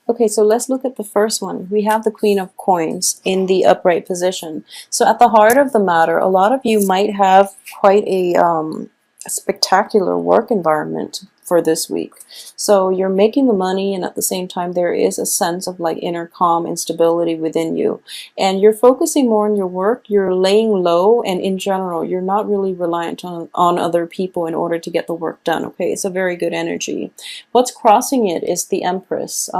Okay, so let's look at the first one. We have the Queen of Coins in the upright position. So at the heart of the matter, a lot of you might have quite a spectacular work environment for this week. So you're making the money, and at the same time, there is a sense of like inner calm and stability within you. And you're focusing more on your work, you're laying low, and in general, you're not really reliant on other people in order to get the work done. Okay, it's a very good energy. What's crossing it is the Empress.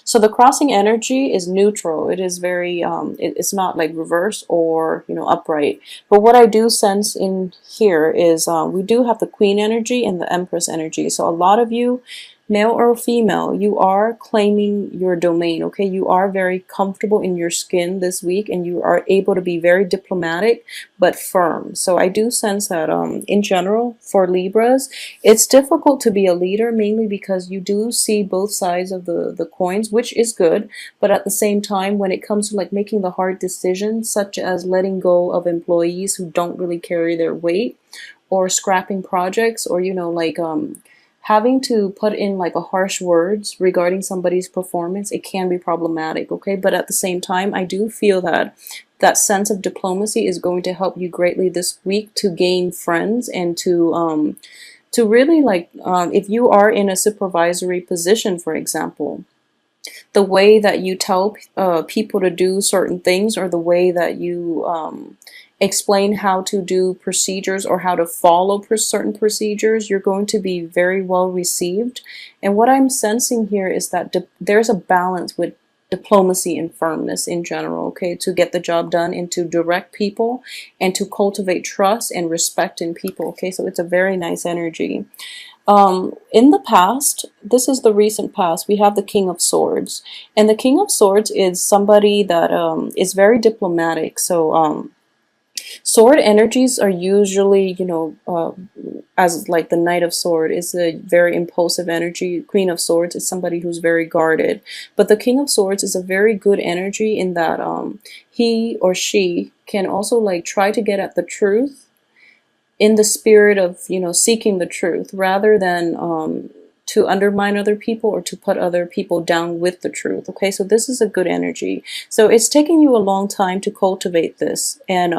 So the crossing energy is neutral. It is very, it's not like reverse or, upright. But what I do sense in here is we do have the Queen energy and the Empress energy. So a lot of you, male or female, you are claiming your domain, okay? You are very comfortable in your skin this week, and you are able to be very diplomatic but firm. So I do sense that in general, for Libras, it's difficult to be a leader, mainly because you do see both sides of the coins, which is good. But at the same time, when it comes to like making the hard decisions, such as letting go of employees who don't really carry their weight, or scrapping projects, or having to put in like a harsh words regarding somebody's performance, it can be problematic, okay? But at the same time, I do feel that that sense of diplomacy is going to help you greatly this week to gain friends, and to really if you are in a supervisory position, for example, the way that you tell people to do certain things, or the way that you explain how to do procedures or how to follow certain procedures, you're going to be very well received. And what I'm sensing here is that there's a balance with diplomacy and firmness in general, okay, to get the job done and to direct people and to cultivate trust and respect in people, okay? So it's a very nice energy. In the past, this is the recent past, we have the King of Swords. And the King of Swords is somebody that is very diplomatic. So sword energies are usually, as like the Knight of Sword is a very impulsive energy. Queen of Swords is somebody who's very guarded. But the King of Swords is a very good energy in that he or she can also like try to get at the truth in the spirit of, seeking the truth, rather than to undermine other people or to put other people down with the truth. Okay, so this is a good energy. So it's taking you a long time to cultivate this. And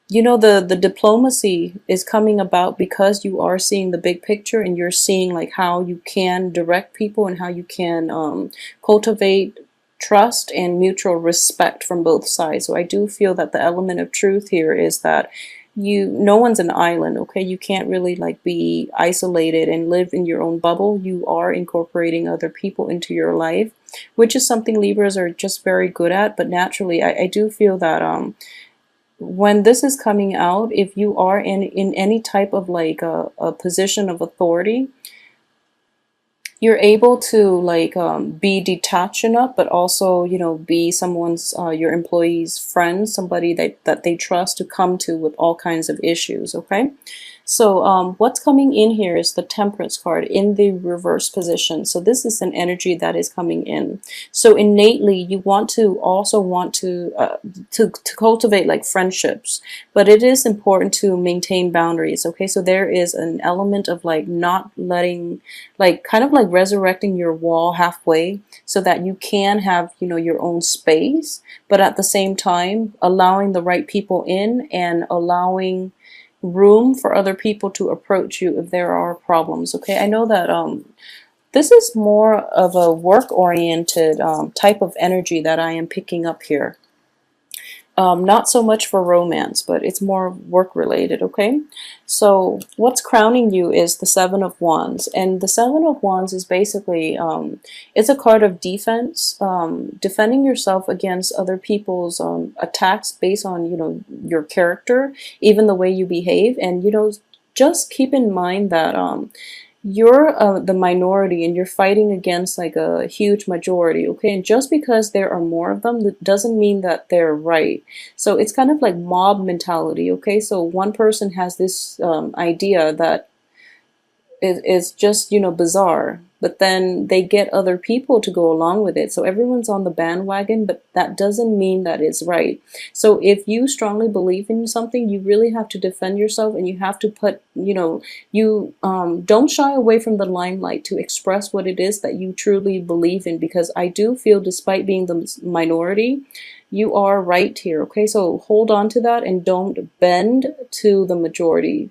the diplomacy is coming about because you are seeing the big picture, and you're seeing like how you can direct people and how you can cultivate trust and mutual respect from both sides. So I do feel that the element of truth here is that no one's an island, okay? You can't really like be isolated and live in your own bubble. You are incorporating other people into your life, which is something Libras are just very good at. But naturally, I do feel that when this is coming out, if you are in any type of like a position of authority, you're able to like be detached enough, but also be someone's your employee's friend, somebody that they trust to come to with all kinds of issues. Okay, so what's coming in here is the Temperance card in the reverse position. So this is an energy that is coming in. So innately, you want to to cultivate like friendships, but it is important to maintain boundaries. Okay, so there is an element of like not letting, like kind of like resurrecting your wall halfway, so that you can have your own space, but at the same time allowing the right people in and allowing room for other people to approach you if there are problems. Okay, I know that this is more of a work-oriented type of energy that I am picking up here. Not so much for romance, but it's more work related, okay? So what's crowning you is the Seven of Wands. And the Seven of Wands is basically, it's a card of defense, defending yourself against other people's attacks based on, your character, even the way you behave. And, just keep in mind that you're the minority, and you're fighting against like a huge majority, okay? And just because there are more of them, that doesn't mean that they're right. So it's kind of like mob mentality, okay? So one person has this idea that is just bizarre, but then they get other people to go along with it. So everyone's on the bandwagon, but that doesn't mean that it's right. So if you strongly believe in something, you really have to defend yourself, and you have to put, you don't shy away from the limelight to express what it is that you truly believe in, because I do feel, despite being the minority, you are right here. Okay, so hold on to that and don't bend to the majority.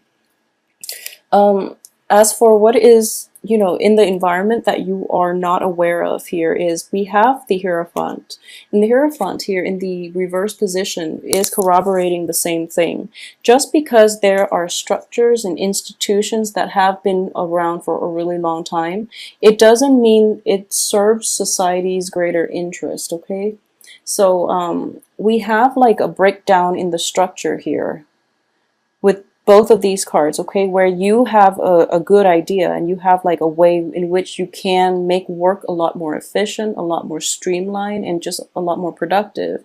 As for what is, in the environment that you are not aware of, here is we have the Hierophant. And the Hierophant here in the reverse position is corroborating the same thing. Just because there are structures and institutions that have been around for a really long time, it doesn't mean it serves society's greater interest, okay? So we have like a breakdown in the structure here with both of these cards, okay, where you have a good idea, and you have like a way in which you can make work a lot more efficient, a lot more streamlined, and just a lot more productive.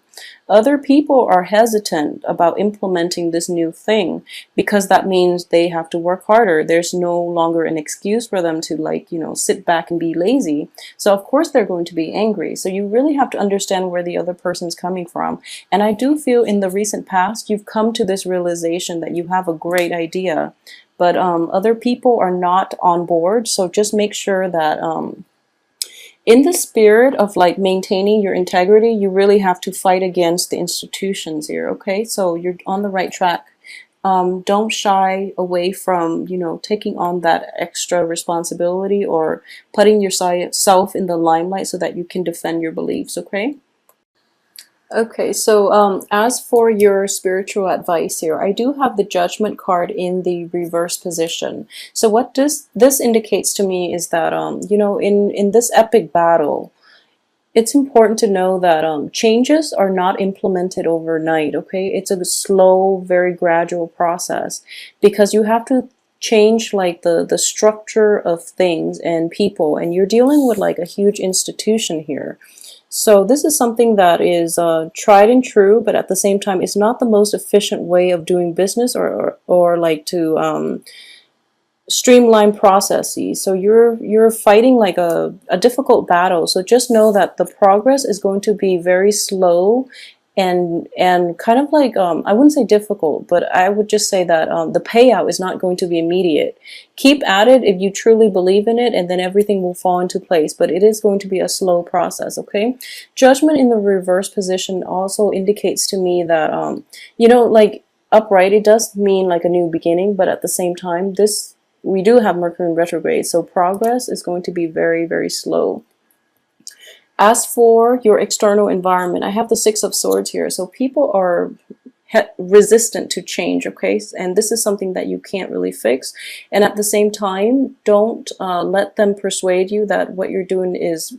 Other people are hesitant about implementing this new thing because that means they have to work harder. There's no longer an excuse for them to sit back and be lazy. So of course they're going to be angry. So you really have to understand where the other person's coming from. And I do feel in the recent past, you've come to this realization that you have a great idea, but other people are not on board. So just make sure that in the spirit of like maintaining your integrity, you really have to fight against the institutions here, okay? So you're on the right track. Don't shy away from, taking on that extra responsibility or putting yourself in the limelight so that you can defend your beliefs, okay? Okay, so as for your spiritual advice here, I do have the Judgment card in the reverse position. So what this indicates to me is that, in this epic battle, it's important to know that changes are not implemented overnight, okay? It's a slow, very gradual process, because you have to change like the structure of things and people, and you're dealing with like a huge institution here. So this is something that is tried and true, but at the same time, it's not the most efficient way of doing business or like to streamline processes. So you're fighting like a difficult battle. So just know that the progress is going to be very slow and kind of like I wouldn't say difficult, but I would just say that the payout is not going to be immediate. Keep at it if you truly believe in it, and then everything will fall into place, but it is going to be a slow process, okay? Judgment in the reverse position also indicates to me that like upright, it does mean like a new beginning, but at the same time, we do have Mercury in retrograde, so progress is going to be very, very slow. As for your external environment, I have the Six of Swords here. So people are resistant to change, okay? And this is something that you can't really fix. And at the same time, don't let them persuade you that what you're doing is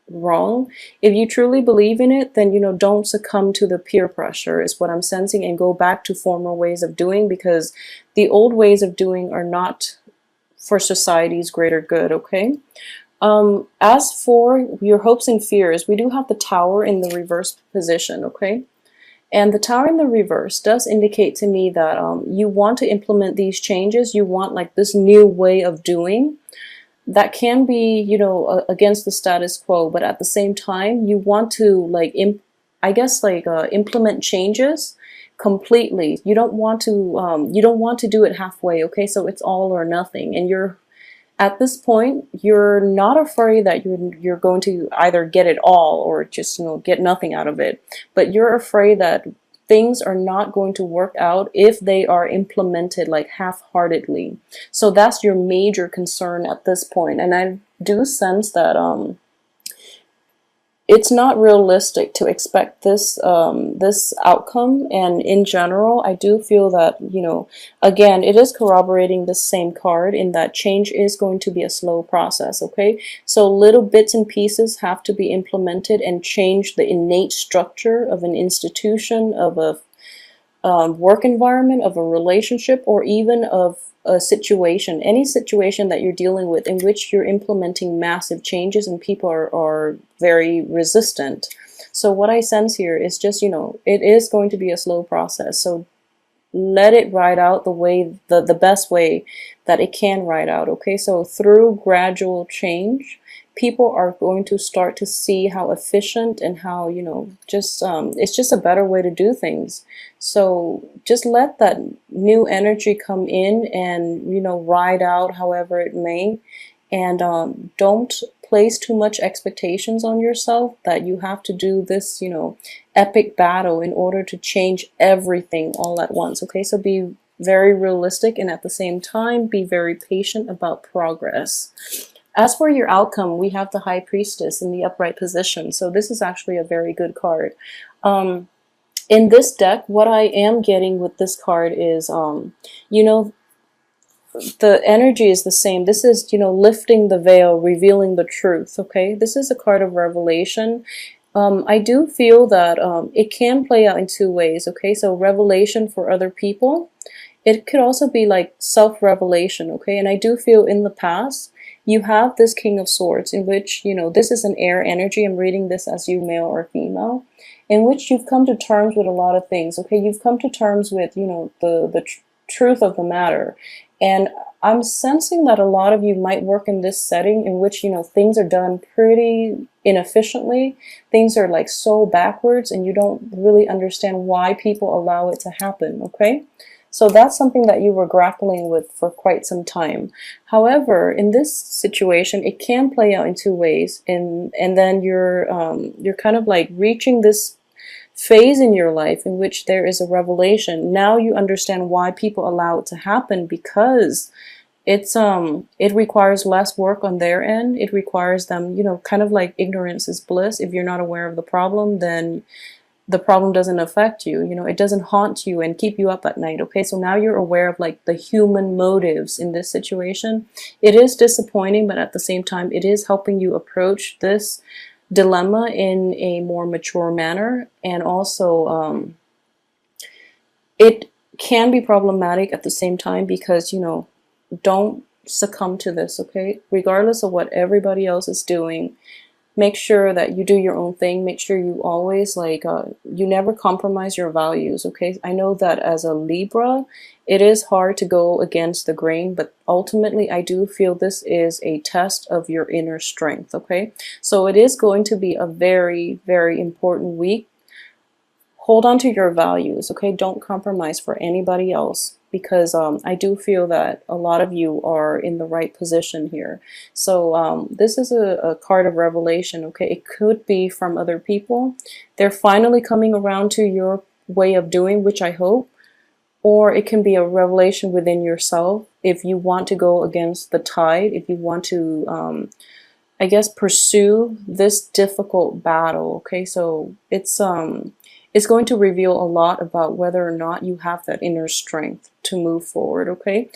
wrong. If you truly believe in it, then don't succumb to the peer pressure is what I'm sensing, and go back to former ways of doing, because the old ways of doing are not for society's greater good, okay? As for your hopes and fears, we do have the Tower in the reverse position, okay? And the Tower in the reverse does indicate to me that you want to implement these changes. You want like this new way of doing that can be, against the status quo, but at the same time, you want to like, implement changes completely. You don't want to do it halfway, okay? So it's all or nothing, and at this point, you're not afraid that you're going to either get it all or just get nothing out of it, but you're afraid that things are not going to work out if they are implemented like half-heartedly. So that's your major concern at this point, and I do sense that it's not realistic to expect this this outcome. And in general, I do feel that, again, it is corroborating the same card in that change is going to be a slow process, okay? So little bits and pieces have to be implemented and change the innate structure of an institution, of a work environment, of a relationship, or even of a situation, any situation that you're dealing with in which you're implementing massive changes and people are very resistant. So what I sense here is just, it is going to be a slow process. So let it ride out the way, the best way that it can ride out. Okay, so through gradual change, people are going to start to see how efficient and how, just it's just a better way to do things. So just let that new energy come in and, ride out however it may. And don't place too much expectations on yourself that you have to do this, epic battle in order to change everything all at once. Okay, so be very realistic, and at the same time be very patient about progress. As for your outcome, we have the High Priestess in the upright position. So this is actually a very good card. In this deck, what I am getting with this card is, you know, the energy is the same. This is, lifting the veil, revealing the truth, okay? This is a card of revelation. I do feel that it can play out in two ways, okay? So revelation for other people. It could also be like self-revelation, okay? And I do feel in the past, you have this King of Swords in which, this is an air energy. I'm reading this as you male or female, in which you've come to terms with a lot of things, okay? You've come to terms with, the truth of the matter. And I'm sensing that a lot of you might work in this setting in which, things are done pretty inefficiently. Things are like so backwards and you don't really understand why people allow it to happen, okay? So that's something that you were grappling with for quite some time. However, in this situation, it can play out in two ways, and then you're kind of like reaching this phase in your life in which there is a revelation. Now you understand why people allow it to happen, because it requires less work on their end. It requires them, kind of like ignorance is bliss. If you're not aware of the problem, then the problem doesn't affect you, it doesn't haunt you and keep you up at night. Okay, so now you're aware of like the human motives in this situation. It is disappointing, but at the same time, it is helping you approach this dilemma in a more mature manner. And also, it can be problematic at the same time because, don't succumb to this, okay? Regardless of what everybody else is doing, make sure that you do your own thing. Make sure you always you never compromise your values, okay? I know that as a Libra, it is hard to go against the grain, but ultimately I do feel this is a test of your inner strength, okay? So it is going to be a very, very important week. Hold on to your values, okay? Don't compromise for anybody else, because I do feel that a lot of you are in the right position here. So this is a card of revelation, okay? It could be from other people. They're finally coming around to your way of doing, which I hope. Or it can be a revelation within yourself if you want to go against the tide, if you want to, I guess, pursue this difficult battle, okay? So it's going to reveal a lot about whether or not you have that inner strength to move forward, okay?